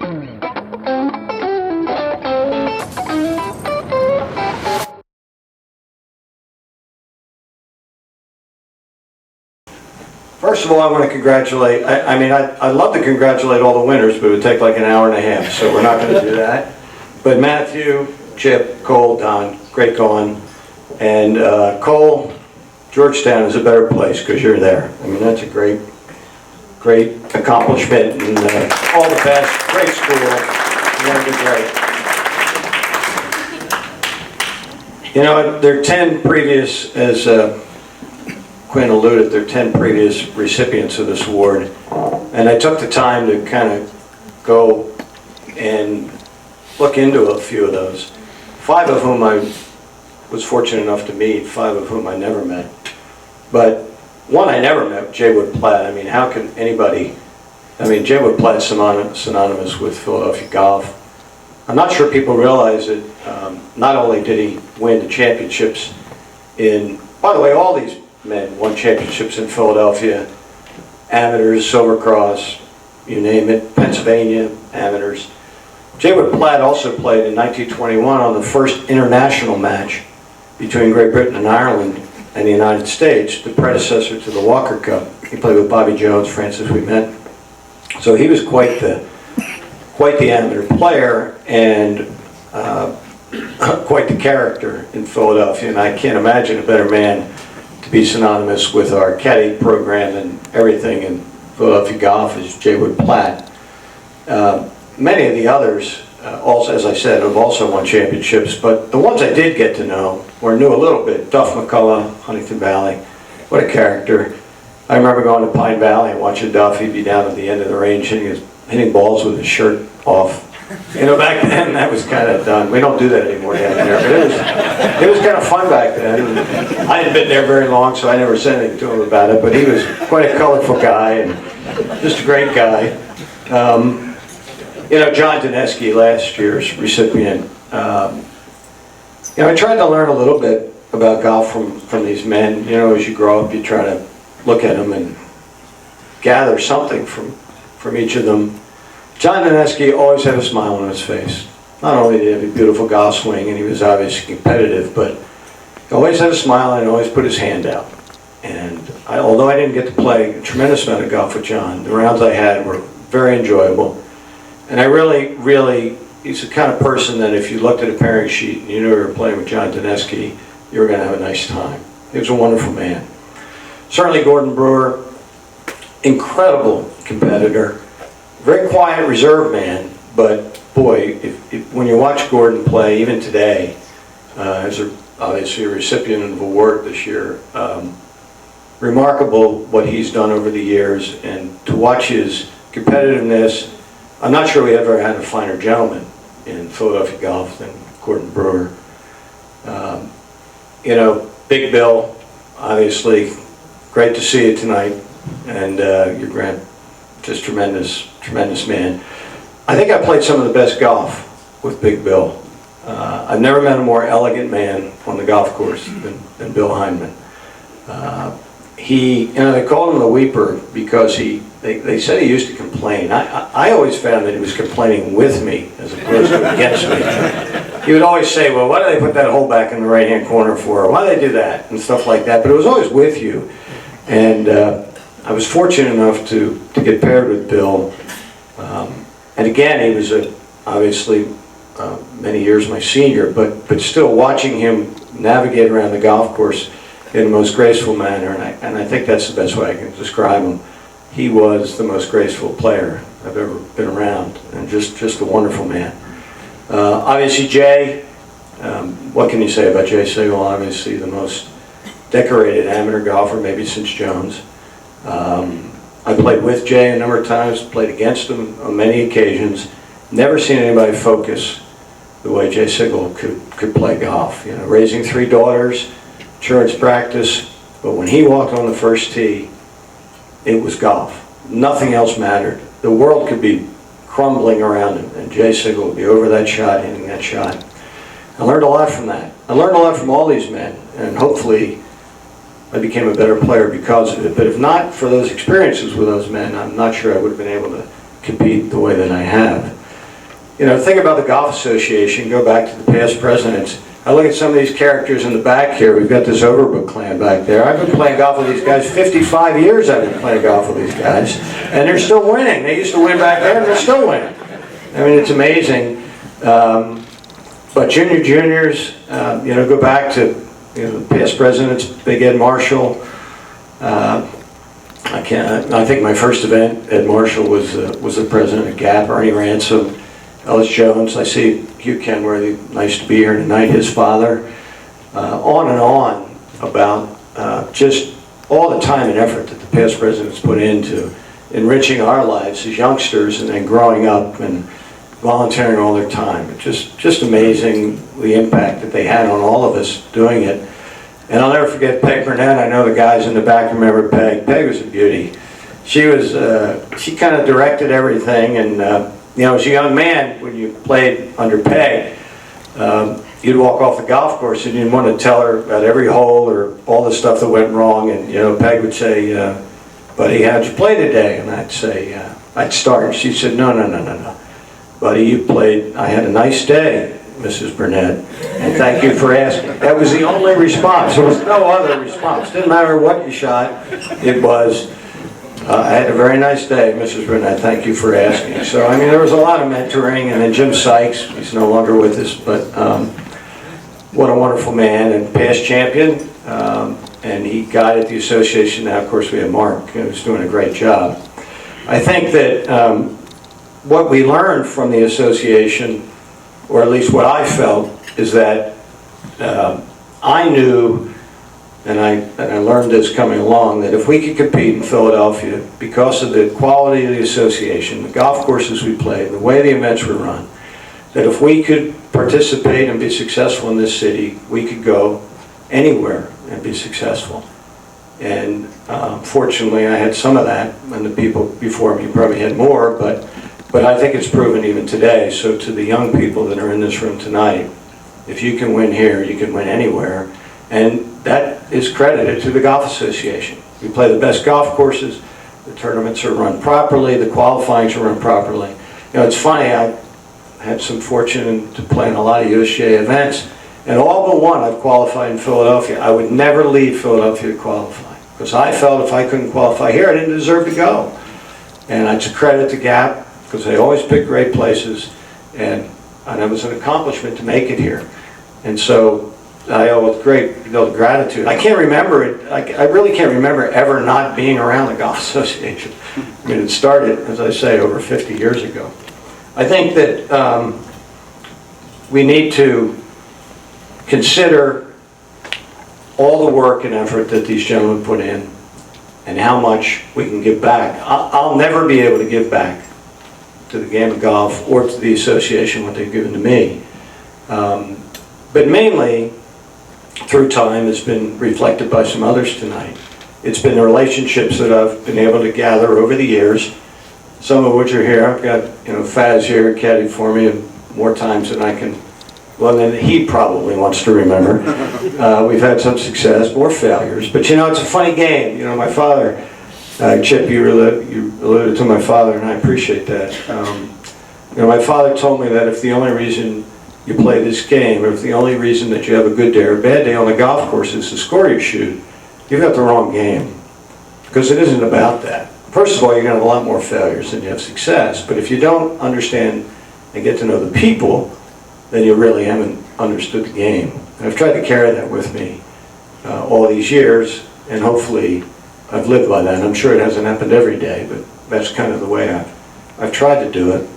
First of all, I want to congratulate, I love to congratulate all the winners, but it would take like an hour and a half, so we're not going to do that. But Matthew, Chip, Cole, Don, great going. And Cole, Georgetown is a better place because you're there. I mean, that's a great accomplishment, and all the best, great school, you're going to be great. You know, there are 10 previous, as Quinn alluded, there are 10 previous recipients of this award, and I took the time to kind of go and look into a few of those. 5 of whom I was fortunate enough to meet, 5 of whom I never met. But one I never met, Jay Wood Platt. I mean, how can anybody, I mean, Jay Wood Platt synonymous with Philadelphia golf. I'm not sure people realize that not only did he win the championships in, by the way, all these men won championships in Philadelphia, amateurs, Silver Cross, you name it, Pennsylvania, amateurs. Jay Wood Platt also played in 1921 on the first international match between Great Britain and Ireland and the United States, the predecessor to the Walker Cup. He played with Bobby Jones, Francis Ouimet. So he was quite the amateur player and quite the character in Philadelphia, and I can't imagine a better man to be synonymous with our caddy program and everything in Philadelphia golf as Jay Wood Platt. Many of the others, also, as I said, have also won championships, but the ones I did get to know, or knew a little bit, Duff McCullough, Huntington Valley, what a character. I remember going to Pine Valley and watching Duff. He'd be down at the end of the range hitting balls with his shirt off. You know, back then that was kind of done. We don't do that anymore down there, but it was kind of fun back then. I hadn't been there very long, so I never said anything to him about it, but he was quite a colorful guy and just a great guy. You know, John Dineski, last year's recipient, you know, I tried to learn a little bit about golf from these men. You know, as you grow up, you try to look at them and gather something from each of them. John Dineski always had a smile on his face. Not only did he have a beautiful golf swing, and he was obviously competitive, but he always had a smile and always put his hand out. And although I didn't get to play a tremendous amount of golf with John, the rounds I had were very enjoyable. And I really, he's the kind of person that if you looked at a pairing sheet and you knew you were playing with John Dineski, you were going to have a nice time. He was a wonderful man. Certainly Gordon Brewer, incredible competitor, very quiet, reserved man, but boy, when you watch Gordon play, even today, as obviously a recipient of an award this year, remarkable what he's done over the years, and to watch his competitiveness. I'm not sure we ever had a finer gentleman in Philadelphia golf than Gordon Brewer. You know, Big Bill, obviously, great to see you tonight, and your just tremendous man. I think I played some of the best golf with Big Bill. I've never met a more elegant man on the golf course than Bill Hyndman. You know, they called him the Weeper because they said he used to complain. I always found that he was complaining with me as opposed to against me. He would always say, well, why do they put that hole back in the right-hand corner for? Why do they do that? And stuff like that. But it was always with you. And I was fortunate enough to get paired with Bill. And again, he was obviously many years my senior, but still watching him navigate around the golf course in the most graceful manner, and I think that's the best way I can describe him. He was the most graceful player I've ever been around, and just a wonderful man. Obviously Jay, what can you say about Jay Sigel? Obviously the most decorated amateur golfer maybe since Jones. I played with Jay a number of times, played against him on many occasions. Never seen anybody focus the way Jay Sigel could play golf. You know, raising 3 daughters, insurance practice, but when he walked on the first tee, it was golf. Nothing else mattered. The world could be crumbling around him, and Jay Sigel would be over that shot, hitting that shot. I learned a lot from that. I learned a lot from all these men, and hopefully I became a better player because of it. But if not for those experiences with those men, I'm not sure I would have been able to compete the way that I have. You know, think about the Golf Association, go back to the past presidents. I look at some of these characters in the back here. We've got this Overbrook clan back there. I've been playing golf with these guys, 55 years I've been playing golf with these guys, and they're still winning. They used to win back there, and they're still winning. I mean, it's amazing. But juniors, you know, go back to, you know, the past presidents, Big Ed Marshall. I think my first event, Ed Marshall was the president of GAP, Ernie Ransom, Ellis Jones. I see Hugh Kenworthy, nice to be here tonight, his father. On and on about just all the time and effort that the past presidents put into enriching our lives as youngsters and then growing up and volunteering all their time. It's just amazing the impact that they had on all of us doing it. And I'll never forget Peg Burnett. I know the guys in the back remember Peg. Peg was a beauty. She was, she kind of directed everything, and you know, as a young man, when you played under Peg, you'd walk off the golf course and you'd want to tell her about every hole or all the stuff that went wrong, and you know, Peg would say, buddy, how'd you play today? And I'd say, I'd start, and she said, no, buddy, you played, I had a nice day, Mrs. Burnett, and thank you for asking. That was the only response. There was no other response. Didn't matter what you shot, it was, I had a very nice day, Mrs. Burnett, thank you for asking. So, I mean, there was a lot of mentoring, and then Jim Sykes, he's no longer with us, but what a wonderful man and past champion, and he guided the association. Now, of course, we have Mark, who's doing a great job. I think that what we learned from the association, or at least what I felt, is that I knew, and I learned this coming along, that if we could compete in Philadelphia because of the quality of the association, the golf courses we played, the way the events were run, that if we could participate and be successful in this city, we could go anywhere and be successful. And fortunately, I had some of that, and the people before me probably had more, but I think it's proven even today. So to the young people that are in this room tonight, if you can win here, you can win anywhere. And that is credited to the Golf Association. We play the best golf courses, the tournaments are run properly, the qualifyings are run properly. You know, it's funny, I had some fortune to play in a lot of USGA events, and all but one I've qualified in Philadelphia. I would never leave Philadelphia to qualify, because I felt if I couldn't qualify here, I didn't deserve to go. And it's a credit to GAP, because they always pick great places, and it was an accomplishment to make it here. And so I owe it great deal of gratitude. I can't remember it, I really can't remember ever not being around the Golf Association. I mean, it started, as I say, over 50 years ago. I think that we need to consider all the work and effort that these gentlemen put in and how much we can give back. I'll never be able to give back to the game of golf or to the association what they've given to me. But mainly, through time, has been reflected by some others tonight. It's been the relationships that I've been able to gather over the years, some of which are here. I've got, you know, Faz here caddied for me more times than I can, well, than he probably wants to remember. We've had some success, more failures, but you know, it's a funny game. You know, my father, Chip, you alluded to my father, and I appreciate that. You know, my father told me that if the only reason you play this game, or if the only reason that you have a good day or a bad day on the golf course is the score you shoot, you've got the wrong game. Because it isn't about that. First of all, you're going to have a lot more failures than you have success, but if you don't understand and get to know the people, then you really haven't understood the game. And I've tried to carry that with me all these years, and hopefully I've lived by that. I'm sure it hasn't happened every day, but that's kind of the way I've tried to do it.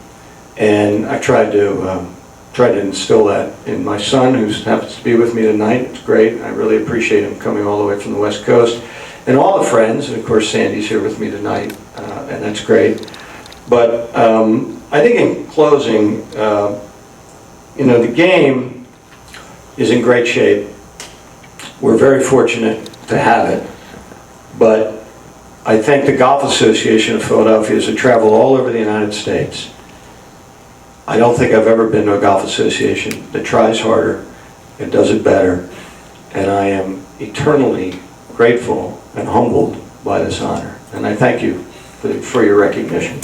And I've tried to instill that in my son, who happens to be with me tonight. It's great. I really appreciate him coming all the way from the West Coast. And all the friends, and of course Sandy's here with me tonight, and that's great. But I think in closing, you know, the game is in great shape. We're very fortunate to have it. But I thank the Golf Association of Philadelphia as I travel all over the United States. I don't think I've ever been to a golf association that tries harder and does it better. And I am eternally grateful and humbled by this honor. And I thank you for your recognition.